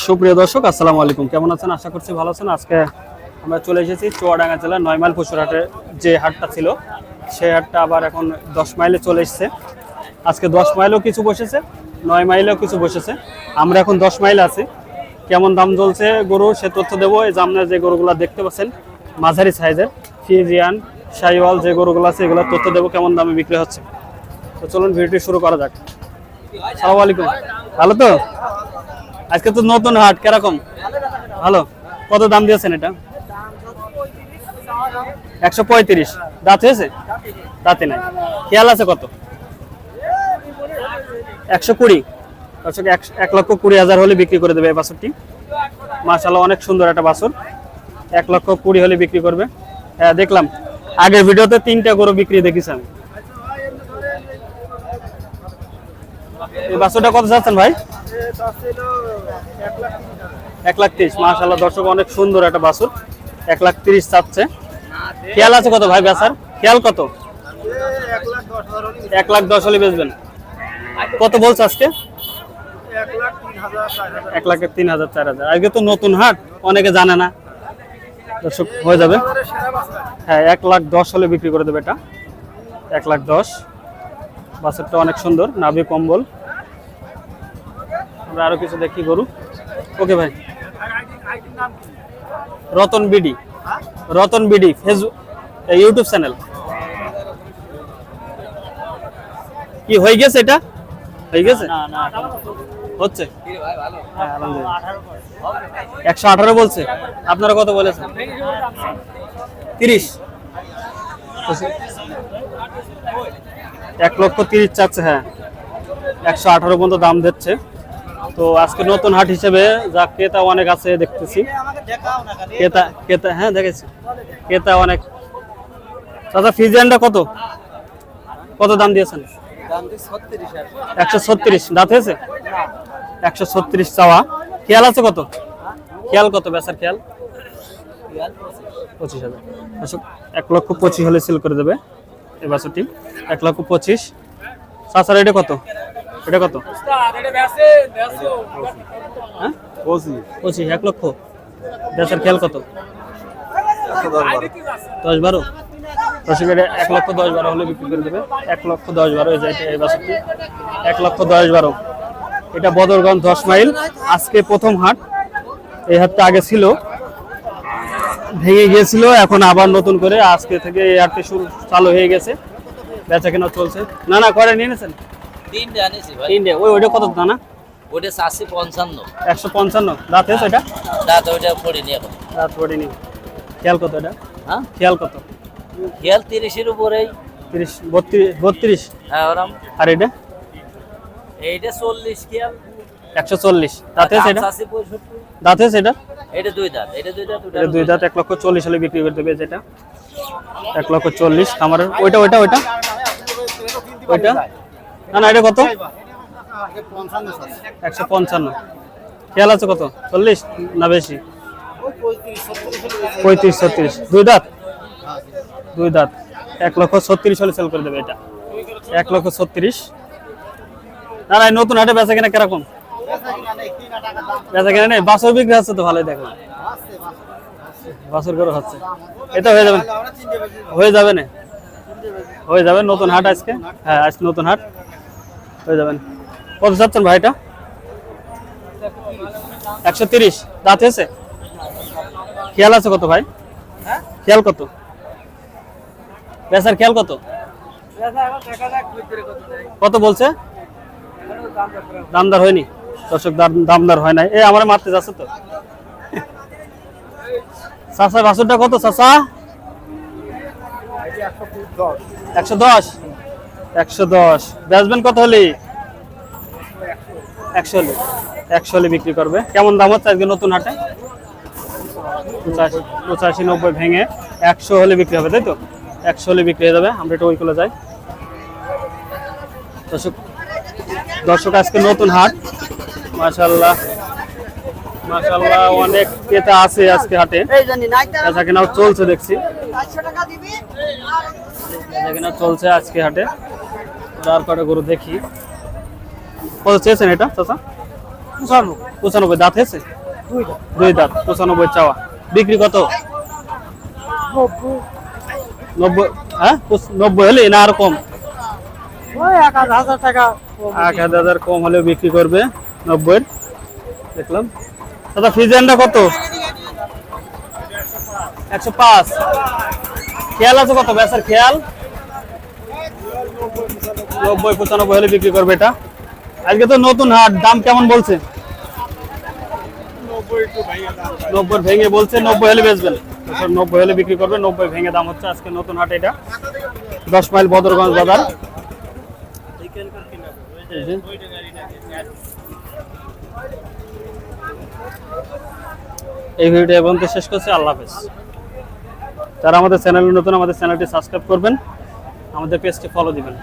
সুপ্রিয় দর্শক, আসসালামু আলাইকুম। কেমন আছেন? আশা করছি ভালো আছেন। আজকে আমরা চলে এসেছি চুয়াডাঙ্গা জেলার 9 মাইল পশুর হাটে। যে হাটটা ছিল সেই হাটটা আবার এখন 10 মাইলে চলে এসেছে। আজকে 10 মাইলও কিছু বসেছে, 9 মাইলেও কিছু বসেছে। আমরা এখন 10 মাইল আছি। কেমন দাম চলছে গরু সে তথ্য দেবো। এই সামনে যে গরুগুলো দেখতে পাচ্ছেন মাঝারি সাইজের ফ্রিজিয়ান শাইওয়াল যে গরুগুলো আছে এগুলোর তথ্য দেবো, কেমন দামে বিক্রি হচ্ছে। তো চলুন ভিডিওটি শুরু করা যাক। আসসালামু আলাইকুম, ভালো তো? আজকে তো নতুন হাট, কিরকম? ভালো। কত দাম দিয়েছেন এটা? 135। দাঁত হয়েছে? দাঁতে নাই। খেয়াল আছে কত? 120। 1,20,000 হলে বিক্রি করে দেবে এই বাছুরটি। মাশাআল্লাহ, অনেক সুন্দর একটা বাছুর। 1,20,000 হলে বিক্রি করবে। হ্যাঁ, দেখলাম আগের ভিডিওতে 3টা গরু বিক্রি দেখেছি আমি। এই বাছুরটা কত চাচ্ছেন ভাই? 1,30,000। মাশাআল্লাহ দর্শক, অনেক সুন্দর একটা বাছুর। 1,30,000 চাচ্ছে। খেয়াল আছে কত ভাই বেচার? খেয়াল কত? 1,10,000 হলে বেচবেন। কত বলছে আজকে? 1,03,000 4,000। আজকে তো নতুন হাট, অনেকে জানে না দর্শক, হয়ে যাবে। হ্যাঁ, 1,10,000 হলে বিক্রি করে দেবে এটা। 1,10,000। বাছুরটা অনেক সুন্দর, নাভি কম্বল। আমরা আরো কিছু দেখি গরু। ওকে ভাই। Ratan BD, Ratan BD Facebook YouTube channel. কি হয়ে গেছে এটা? হয়ে গেছে? হচ্ছে। হ্যাঁ, আলহামদুলিল্লাহ। 118 বলছে। আপনারা কত বলেছেন? 30। 1,30,000 চাচ্ছে। হ্যাঁ, 118 পর্যন্ত দাম দিচ্ছে। তো আজকে নতুন হাট হিসেবে যা ক্রেতা অনেক আছে দেখতেছি। ক্রেতা হ্যাঁ দেখেছি, ক্রেতা অনেক। দাদা ফিজিয়ানটা কত কত দাম দিয়েছেন? 136। দাঁত হয়েছে? 136 চাওয়া। খেয়াল আছে কত? খেয়াল কত বেচার? খেয়াল 25,000। 1,25,000 হলে সেল করে দেবে এই বাছুরটি। 1,25,000। চাচার এটা কত? এটা কত? হ্যাঁ 25। 1 লক্ষ। বেচার খেয়াল কত? 10-12। 1,10,12 হলে বিক্রি করে দেবে। 1,10,12 এই বাছুরটি। 1,10,12। এটা বদরগঞ্জ 10 মাইল। আজকে প্রথম হাট। এই হাটটা আগে ছিল, ভেঙে গিয়েছিল, এখন আবার নতুন করে আজকে থেকে এই হাটটি শুরু চালু হয়ে গেছে। বেচা কেনা চলছে। না না করে নিয়ে নিয়েছেন? 3টা আনেছি ভাই। 3টে। ওইটা কত দানা? ওটা 55। 155। দাঁত হয়েছে এটা? দাঁত ওইটা পড়িনি এখন। দাঁত পড়েনি। খেয়াল কত এটা? হ্যাঁ, খেয়াল কত? খেয়াল 30-এর উপরেই। 30 32। হ্যাঁ ওরম। আর এটা? এইটা 40 খেয়াল। 140। দাঁত হয়েছে এটা? 65। দাঁত হয়েছে এটা? এটা 2 দাঁত। এটা 2 দাঁত। এটা 2 দাঁত। 1,40,000 হলে বিক্রি করে দেবে যেটা। 1,40,000। আমার ওইটা ওইটা ওইটা ওইটা না না, এটা কত? 155। খেয়াল আছে কত? 40 না বেশি? 35-36। 2 দাঁত। 2 দাঁত। 1,36,000 হলে সেল করে দেবে এটা। 1,36,000। না না, নতুন হাটে বেচা কিনা কিরকম? বেচা কিনা নেই। বাছুর বিক্রি হচ্ছে তো ভালোই দেখলাম। বাছুর গরু হচ্ছে। এটা হয়ে যাবে, হয়ে যাবে না? হয়ে যাবে। নতুন হাট আজকে। হ্যাঁ, আজ নতুন হাট হয়ে যাবেন। কত চাচ্ছেন ভাই এটা? 130। দাঁত হয়েছে? খেয়াল আছে কত ভাই? খেয়াল কত? বেচার খেয়াল কত? কত বলছে? দামদার হয়নি দর্শক, দামদার হয় নাই। এই আমার মারতে যাচ্ছে তো। চাচা বাছুরটা কত চাচা? 110। 110। বেচবেন কত হলে? 100 হলে। 100 হলে বিক্রি করবে। কেমন দাম হচ্ছে আজকে নতুন হাটে? 85-90 ভেঙে 100 হলে বিক্রি হবে, তাই তো? 100 হলে বিক্রি হয়ে যাবে। আমরা একটু ওই করে যাই। দর্শক আজকে নতুন হাট। মাশাআল্লাহ মাশাআল্লাহ, অনেক ক্রেতা আছে আজকে হাটে। বেচা কেনাও চলছে দেখছি। বেচা কেনা চলছে আজকে হাটে। তারপরে গরু দেখি। কত চেয়েছেন এটা চাচা? 95 দাঁত হয়েছে? দুই দাঁত 95 চাওয়া। বিক্রি কত? 90। হ্যাঁ 90 হলে না আর কম? 1,000 কম হলে বিক্রি করবে 90। দেখলাম দাদা। ফিজিয়ানটা কত? 105। খেয়াল আছে কত বেচার খেয়াল? 90-95 হলে বিক্রি করবে এটা। আজকে তো নতুন হাট, দাম কেমন বলছে? 90 ভেঙে বলছে, 90 হলে বেচবেন। 90 হলে বিক্রি করবে, 90 ভেঙে দাম হচ্ছে আজকে নতুন হাট এটা। 10 মাইল বদরগঞ্জ বাজার। এই ভিডিওটা এবং শেষ করছি। আল্লাহ হাফেজ। যারা আমাদের চ্যানেলে নতুন, আমাদের চ্যানেলটি সাবস্ক্রাইব করবেন, আমাদের পেজটি ফলো দিবেন।